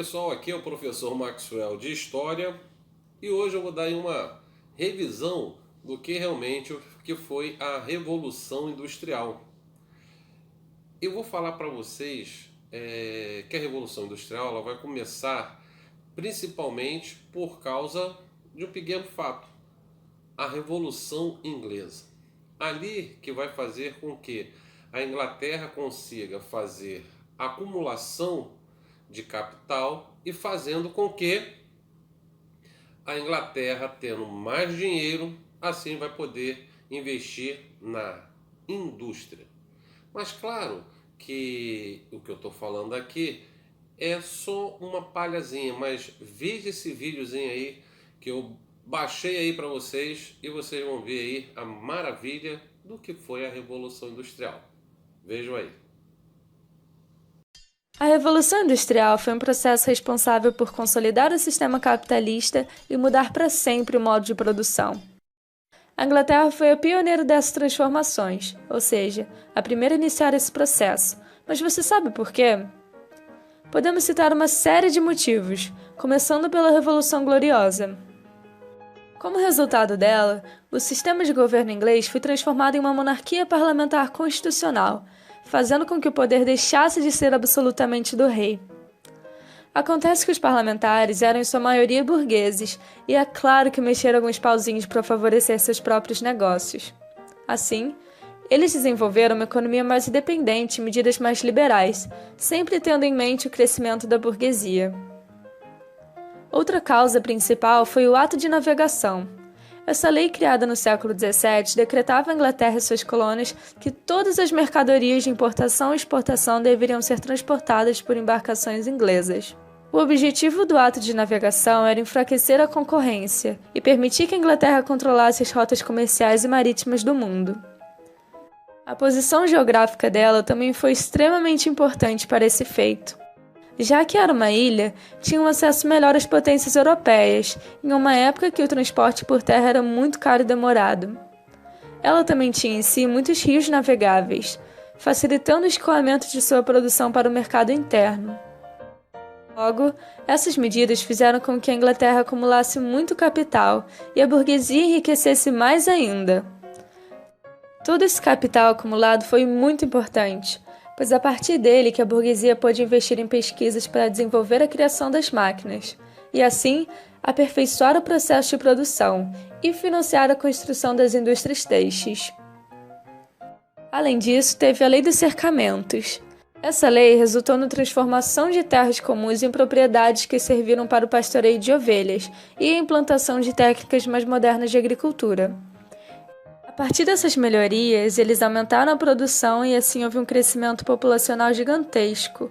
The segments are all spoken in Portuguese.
pessoal, aqui é o professor Maxwell de História e hoje eu vou dar aí uma revisão do que realmente que foi a Revolução Industrial. Eu vou falar para vocês que a Revolução Industrial ela vai começar principalmente por causa de um pequeno fato, a Revolução Inglesa. Ali que vai fazer com que a Inglaterra consiga fazer acumulação de capital e fazendo com que a Inglaterra, tendo mais dinheiro, assim vai poder investir na indústria. Mas claro que o que eu estou falando aqui é só uma palhazinha, mas veja esse videozinho aí que eu baixei aí para vocês e vocês vão ver aí a maravilha do que foi a Revolução Industrial. Vejam aí. A Revolução Industrial foi um processo responsável por consolidar o sistema capitalista e mudar para sempre o modo de produção. A Inglaterra foi a pioneira dessas transformações, ou seja, a primeira a iniciar esse processo. Mas você sabe por quê? Podemos citar uma série de motivos, começando pela Revolução Gloriosa. Como resultado dela, o sistema de governo inglês foi transformado em uma monarquia parlamentar constitucional, fazendo com que o poder deixasse de ser absolutamente do rei. Acontece que os parlamentares eram em sua maioria burgueses, e é claro que mexeram alguns pauzinhos para favorecer seus próprios negócios. Assim, eles desenvolveram uma economia mais independente e medidas mais liberais, sempre tendo em mente o crescimento da burguesia. Outra causa principal foi o Ato de Navegação. Essa lei, criada no século XVII, decretava à Inglaterra e suas colônias que todas as mercadorias de importação e exportação deveriam ser transportadas por embarcações inglesas. O objetivo do Ato de Navegação era enfraquecer a concorrência e permitir que a Inglaterra controlasse as rotas comerciais e marítimas do mundo. A posição geográfica dela também foi extremamente importante para esse feito. Já que era uma ilha, tinha um acesso melhor às potências europeias, em uma época que o transporte por terra era muito caro e demorado. Ela também tinha em si muitos rios navegáveis, facilitando o escoamento de sua produção para o mercado interno. Logo, essas medidas fizeram com que a Inglaterra acumulasse muito capital e a burguesia enriquecesse mais ainda. Todo esse capital acumulado foi muito importante, pois a partir dele que a burguesia pôde investir em pesquisas para desenvolver a criação das máquinas, e assim aperfeiçoar o processo de produção e financiar a construção das indústrias têxteis. Além disso, teve a Lei dos Cercamentos. Essa lei resultou na transformação de terras comuns em propriedades que serviram para o pastoreio de ovelhas e a implantação de técnicas mais modernas de agricultura. A partir dessas melhorias, eles aumentaram a produção e assim houve um crescimento populacional gigantesco.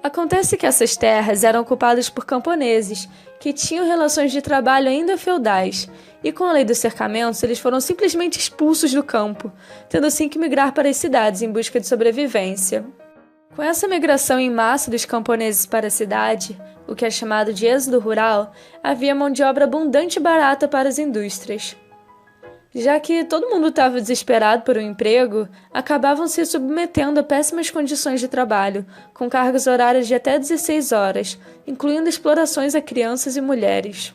Acontece que essas terras eram ocupadas por camponeses, que tinham relações de trabalho ainda feudais, e com a lei dos cercamentos eles foram simplesmente expulsos do campo, tendo assim que migrar para as cidades em busca de sobrevivência. Com essa migração em massa dos camponeses para a cidade, o que é chamado de êxodo rural, havia mão de obra abundante e barata para as indústrias. Já que todo mundo estava desesperado por um emprego, acabavam se submetendo a péssimas condições de trabalho, com cargas horárias de até 16 horas, incluindo explorações a crianças e mulheres.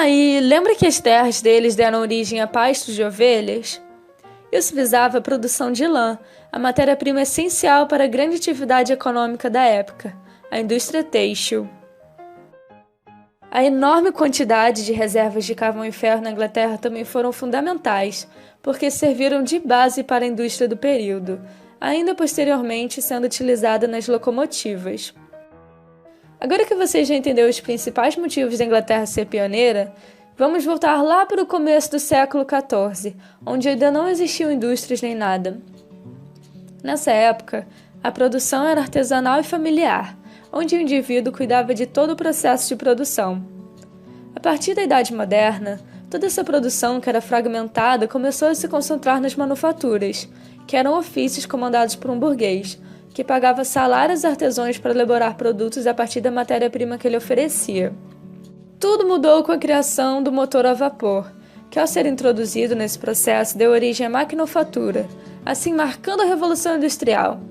E lembra que as terras deles deram origem a pastos de ovelhas? Isso visava a produção de lã, a matéria-prima essencial para a grande atividade econômica da época, a indústria têxtil. A enorme quantidade de reservas de carvão e ferro na Inglaterra também foram fundamentais, porque serviram de base para a indústria do período, ainda posteriormente sendo utilizada nas locomotivas. Agora que você já entendeu os principais motivos da Inglaterra ser pioneira, vamos voltar lá para o começo do século XIV, onde ainda não existiam indústrias nem nada. Nessa época, a produção era artesanal e familiar, onde o indivíduo cuidava de todo o processo de produção. A partir da Idade Moderna, toda essa produção que era fragmentada começou a se concentrar nas manufaturas, que eram ofícios comandados por um burguês, que pagava salários a artesãos para elaborar produtos a partir da matéria-prima que ele oferecia. Tudo mudou com a criação do motor a vapor, que ao ser introduzido nesse processo deu origem à maquinofatura, assim marcando a Revolução Industrial.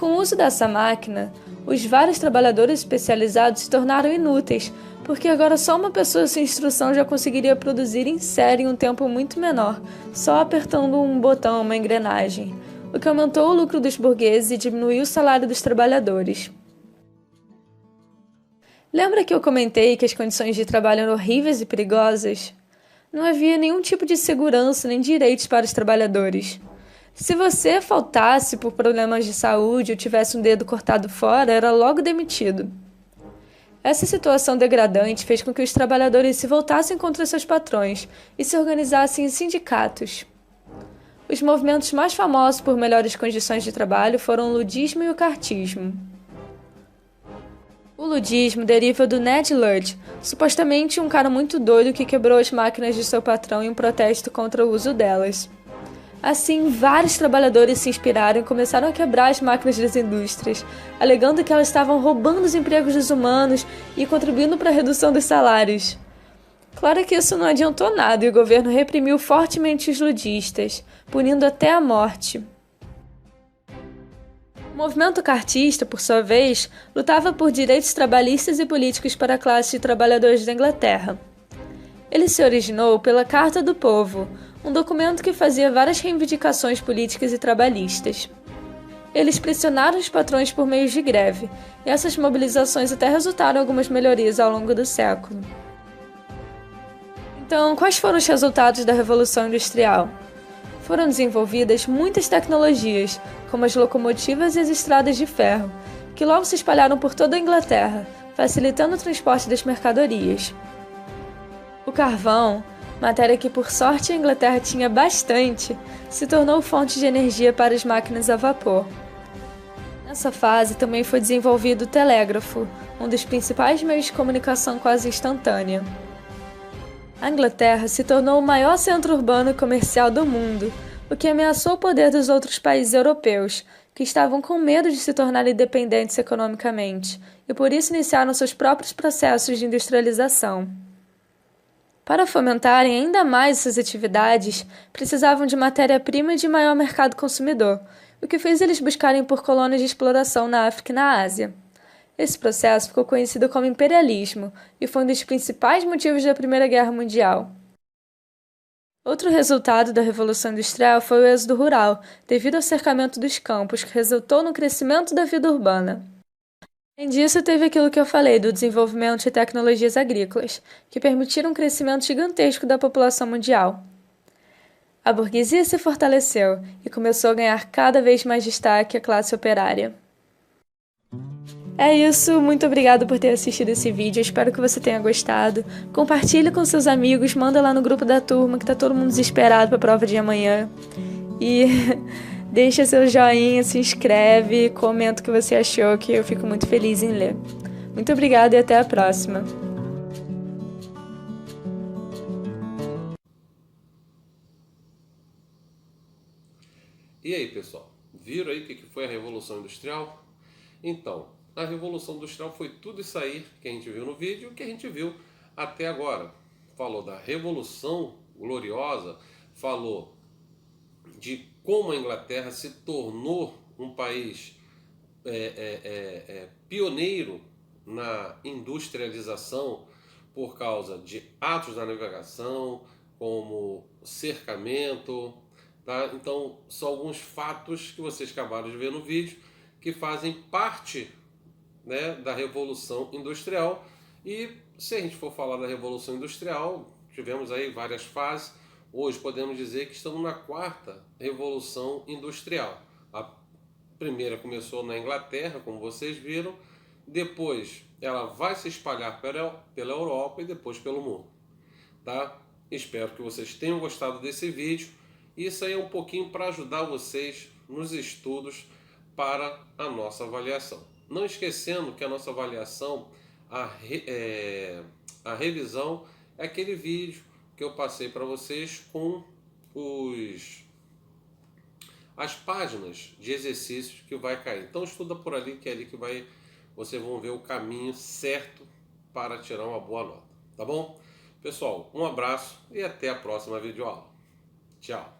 Com o uso dessa máquina, os vários trabalhadores especializados se tornaram inúteis, porque agora só uma pessoa sem instrução já conseguiria produzir em série em um tempo muito menor, só apertando um botão, uma engrenagem, o que aumentou o lucro dos burgueses e diminuiu o salário dos trabalhadores. Lembra que eu comentei que as condições de trabalho eram horríveis e perigosas? Não havia nenhum tipo de segurança nem direitos para os trabalhadores. Se você faltasse por problemas de saúde ou tivesse um dedo cortado fora, era logo demitido. Essa situação degradante fez com que os trabalhadores se voltassem contra seus patrões e se organizassem em sindicatos. Os movimentos mais famosos por melhores condições de trabalho foram o ludismo e o cartismo. O ludismo deriva do Ned Ludd, supostamente um cara muito doido que quebrou as máquinas de seu patrão em um protesto contra o uso delas. Assim, vários trabalhadores se inspiraram e começaram a quebrar as máquinas das indústrias, alegando que elas estavam roubando os empregos dos humanos e contribuindo para a redução dos salários. Claro que isso não adiantou nada e o governo reprimiu fortemente os ludistas, punindo até a morte. O movimento cartista, por sua vez, lutava por direitos trabalhistas e políticos para a classe de trabalhadores da Inglaterra. Ele se originou pela Carta do Povo, um documento que fazia várias reivindicações políticas e trabalhistas. Eles pressionaram os patrões por meio de greve, e essas mobilizações até resultaram em algumas melhorias ao longo do século. Então, quais foram os resultados da Revolução Industrial? Foram desenvolvidas muitas tecnologias, como as locomotivas e as estradas de ferro, que logo se espalharam por toda a Inglaterra, facilitando o transporte das mercadorias. O carvão, matéria que por sorte a Inglaterra tinha bastante, se tornou fonte de energia para as máquinas a vapor. Nessa fase também foi desenvolvido o telégrafo, um dos principais meios de comunicação quase instantânea. A Inglaterra se tornou o maior centro urbano e comercial do mundo, o que ameaçou o poder dos outros países europeus, que estavam com medo de se tornar independentes economicamente, e por isso iniciaram seus próprios processos de industrialização. Para fomentarem ainda mais essas atividades, precisavam de matéria-prima e de maior mercado consumidor, o que fez eles buscarem por colônias de exploração na África e na Ásia. Esse processo ficou conhecido como imperialismo e foi um dos principais motivos da Primeira Guerra Mundial. Outro resultado da Revolução Industrial foi o êxodo rural, devido ao cercamento dos campos, que resultou no crescimento da vida urbana. Além disso, teve aquilo que eu falei do desenvolvimento de tecnologias agrícolas, que permitiram um crescimento gigantesco da população mundial. A burguesia se fortaleceu e começou a ganhar cada vez mais destaque a classe operária. É isso, muito obrigado por ter assistido esse vídeo, espero que você tenha gostado. Compartilhe com seus amigos, manda lá no grupo da turma que tá todo mundo desesperado para a prova de amanhã. E deixa seu joinha, se inscreve, comenta o que você achou, que eu fico muito feliz em ler. Muito obrigada e até a próxima. E aí, pessoal, viram aí o que foi a Revolução Industrial? Então, a Revolução Industrial foi tudo isso aí que a gente viu no vídeo e que a gente viu até agora. Falou da Revolução Gloriosa, falou de como a Inglaterra se tornou um país pioneiro na industrialização por causa de atos da navegação, como cercamento, tá? Então, são alguns fatos que vocês acabaram de ver no vídeo que fazem parte, né, da Revolução Industrial. E se a gente for falar da Revolução Industrial, tivemos aí várias fases. Hoje podemos dizer que estamos na quarta Revolução Industrial. A primeira começou na Inglaterra, como vocês viram, depois ela vai se espalhar pela Europa e depois pelo mundo. Tá? Espero que vocês tenham gostado desse vídeo. Isso aí é um pouquinho para ajudar vocês nos estudos para a nossa avaliação. Não esquecendo que a nossa avaliação, a revisão, é aquele vídeo que eu passei para vocês com as páginas de exercícios que vai cair. Então estuda por ali, que é ali que vocês vão ver o caminho certo para tirar uma boa nota. Tá bom? Pessoal, um abraço e até a próxima videoaula. Tchau!